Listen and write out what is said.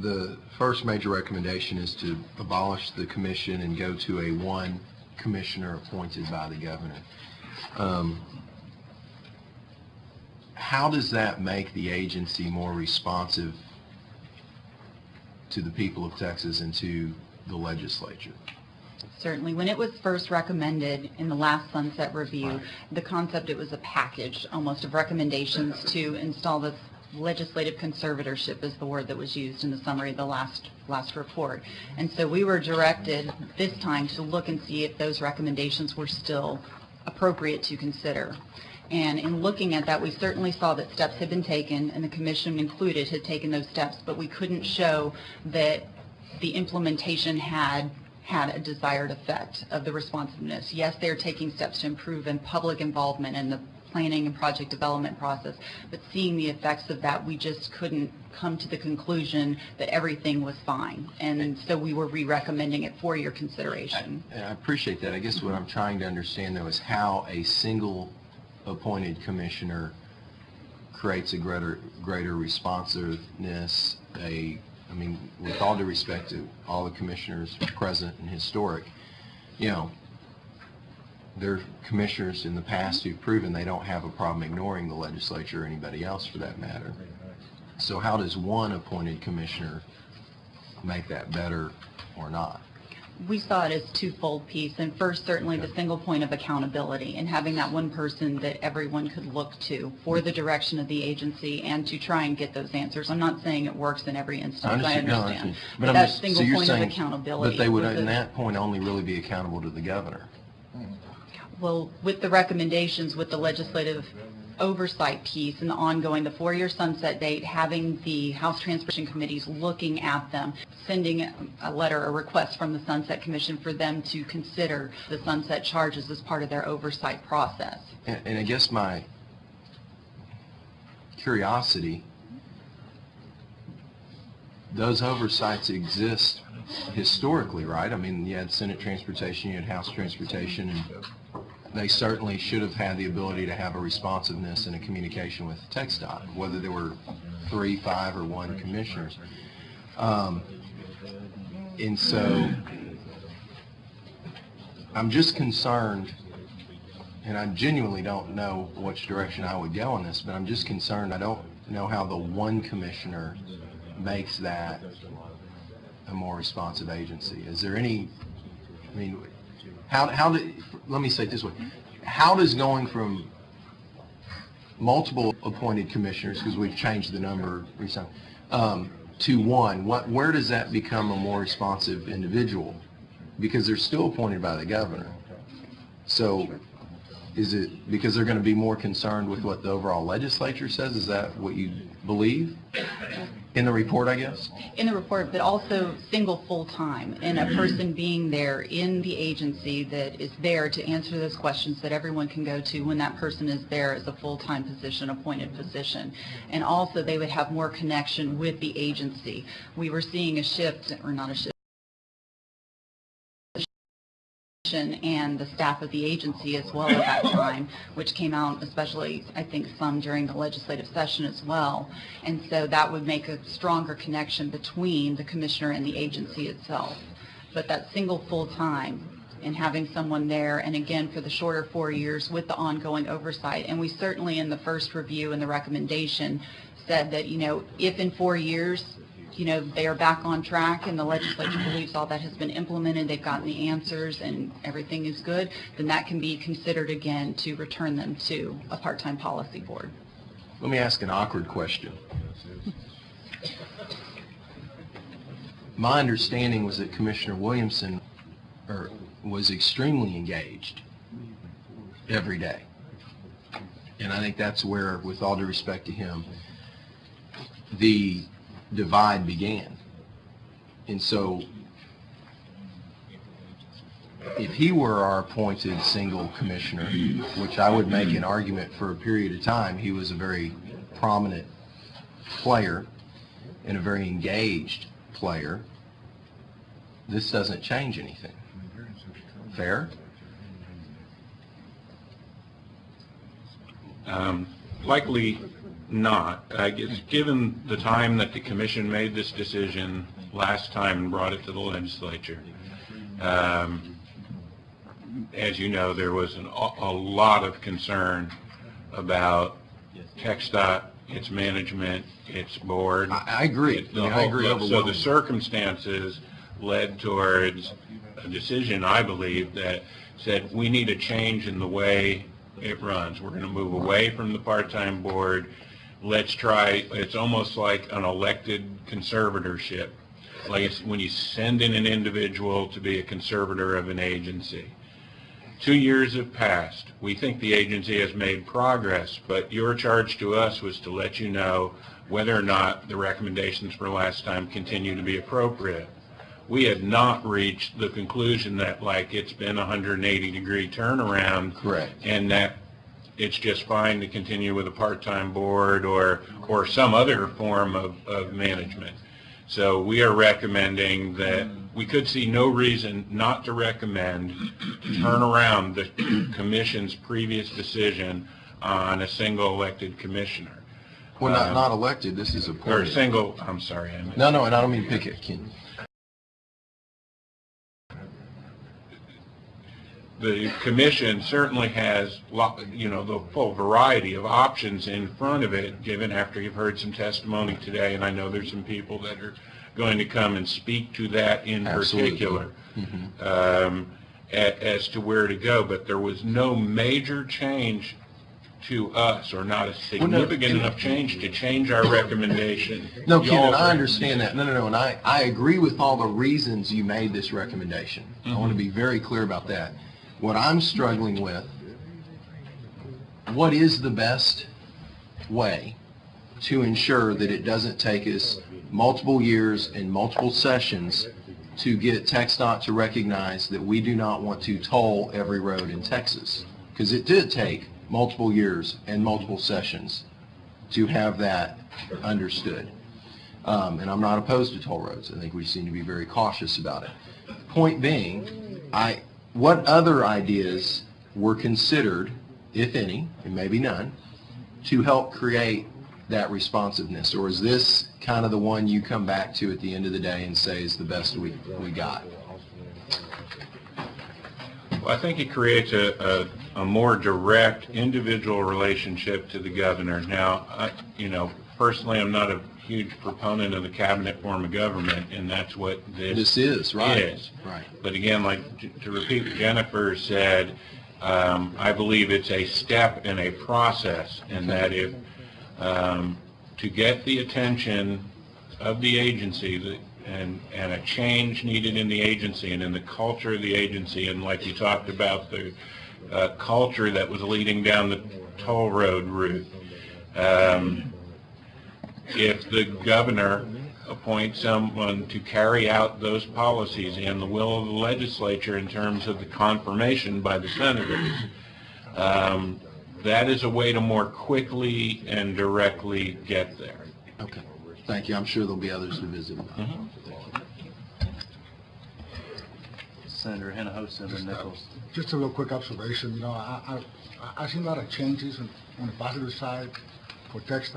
the first major recommendation is to abolish the commission and go to a one commissioner appointed by the governor. How does that make the agency more responsive to the people of Texas and to the legislature? Certainly. When it was first recommended in the last Sunset Review, Right. the concept, it was a package almost of recommendations to install this legislative conservatorship is the word that was used in the summary of the last report. And so we were directed this time to look and see if those recommendations were still appropriate to consider. And in looking at that, we certainly saw that steps had been taken, and the commission included had taken those steps, but we couldn't show that the implementation had a desired effect of the responsiveness. Yes, they're taking steps to improve in public involvement in the planning and project development process, but seeing the effects of that, we just couldn't come to the conclusion that everything was fine. And so we were re-recommending it for your consideration. I appreciate that. I guess what I'm trying to understand, though, is how a single appointed commissioner creates a greater responsiveness. I mean, with all due respect to all the commissioners present and historic, you know, there are commissioners in the past who've proven they don't have a problem ignoring the legislature or anybody else for that matter. So how does one appointed commissioner make that better or not? We saw it as twofold piece, and first certainly the single point of accountability and having that one person that everyone could look to for the direction of the agency and to try and get those answers. I'm not saying it works in every instance, I understand. But that single point of accountability. But they would in that point only really be accountable to the governor. Well, with the recommendations, with the legislative oversight piece and the ongoing, the 4-year sunset date, having the House Transportation Committees looking at them, sending a letter, a request from the Sunset Commission for them to consider the sunset charges as part of their oversight process. And I guess my curiosity, those oversights exist historically, right? I mean, you had Senate Transportation, you had House Transportation, and they certainly should have had the ability to have a responsiveness and a communication with txdot, whether there were 3, 5, or 1 commissioners. And so I'm just concerned, and I genuinely don't know which direction I would go on this, but I'm just concerned I don't know how the one commissioner makes that a more responsive agency. Is there any, I mean, let me say it this way, how does going from multiple appointed commissioners, because we've changed the number recently, to one, where does that become a more responsive individual? Because they're still appointed by the governor. So is it because they're going to be more concerned with what the overall legislature says? Is that what you believe? In the report, I guess? In the report, but also single full-time, and a person being there in the agency that is there to answer those questions that everyone can go to when that person is there as a full-time position, appointed position. And also they would have more connection with the agency. We were seeing a shift, or not a shift, and the staff of the agency as well at that time, which came out especially, I think, some during the legislative session as well. And so that would make a stronger connection between the commissioner and the agency itself. But that single full-time and having someone there, and again for the shorter 4 years with the ongoing oversight, and we certainly in the first review and the recommendation said that, you know, if in 4 years, you know, they are back on track and the legislature believes all that has been implemented, they've gotten the answers and everything is good, then that can be considered again to return them to a part-time policy board. Let me ask an awkward question. My understanding was that Commissioner Williamson was extremely engaged every day. And I think that's where, with all due respect to him, the divide began. And so if he were our appointed single commissioner, which I would make an argument for a period of time, he was a very prominent player and a very engaged player, this doesn't change anything. Fair? Likely not. I guess given the time that the commission made this decision last time and brought it to the legislature, as you know, there was a lot of concern about TxDOT, its management, its board. I agree. I agree So overwhelmingly. the circumstances led towards a decision, I believe, that said we need a change in the way it runs. We're going to move away from the part-time board. Let's try, it's almost like an elected conservatorship. Like it's when you send in an individual to be a conservator of an agency. 2 years have passed. We think the agency has made progress, but your charge to us was to let you know whether or not the recommendations for last time continue to be appropriate. We had not reached the conclusion that like it's been a 180-degree turnaround. Correct. And that it's just fine to continue with a part-time board or some other form of management. So we are recommending that we could see no reason not to recommend to turn around the commission's previous decision on a single elected commissioner. Well, not elected, this is Or appointed. single, I'm sorry. No, and I don't mean pick it, Ken. The commission certainly has, the full variety of options in front of it, given after you've heard some testimony today, and I know there's some people that are going to come and speak to that in particular, as to where to go. But there was no major change to us, or not a significant enough change to change our recommendation. No, Ken, and I understand that. No, and I agree with all the reasons you made this recommendation. I want to be very clear about that. What I'm struggling with, what is the best way to ensure that it doesn't take us multiple years and multiple sessions to get TxDOT to recognize that we do not want to toll every road in Texas? Because it did take multiple years and multiple sessions to have that understood. And I'm not opposed to toll roads. I think we seem to be very cautious about it. Point being, what other ideas were considered, if any, and maybe none, to help create that responsiveness? Or is this kind of the one you come back to at the end of the day and say is the best we got? Well, I think it creates a more direct individual relationship to the governor. Now, personally, I'm not a huge proponent of the cabinet form of government, and that's what this is, right? Is. Right. But again, like to repeat what Jennifer said, I believe it's a step in a process, and that if to get the attention of the agency and a change needed in the agency and in the culture of the agency, and like you talked about the culture that was leading down the toll road route. If the governor appoints someone to carry out those policies and the will of the legislature in terms of the confirmation by the senators, that is a way to more quickly and directly get there. Okay. Thank you. I'm sure there'll be others to visit. Senator Hinojosa and then Nichols. Just a real quick observation. I see a lot of changes on the positive side for TxDOT.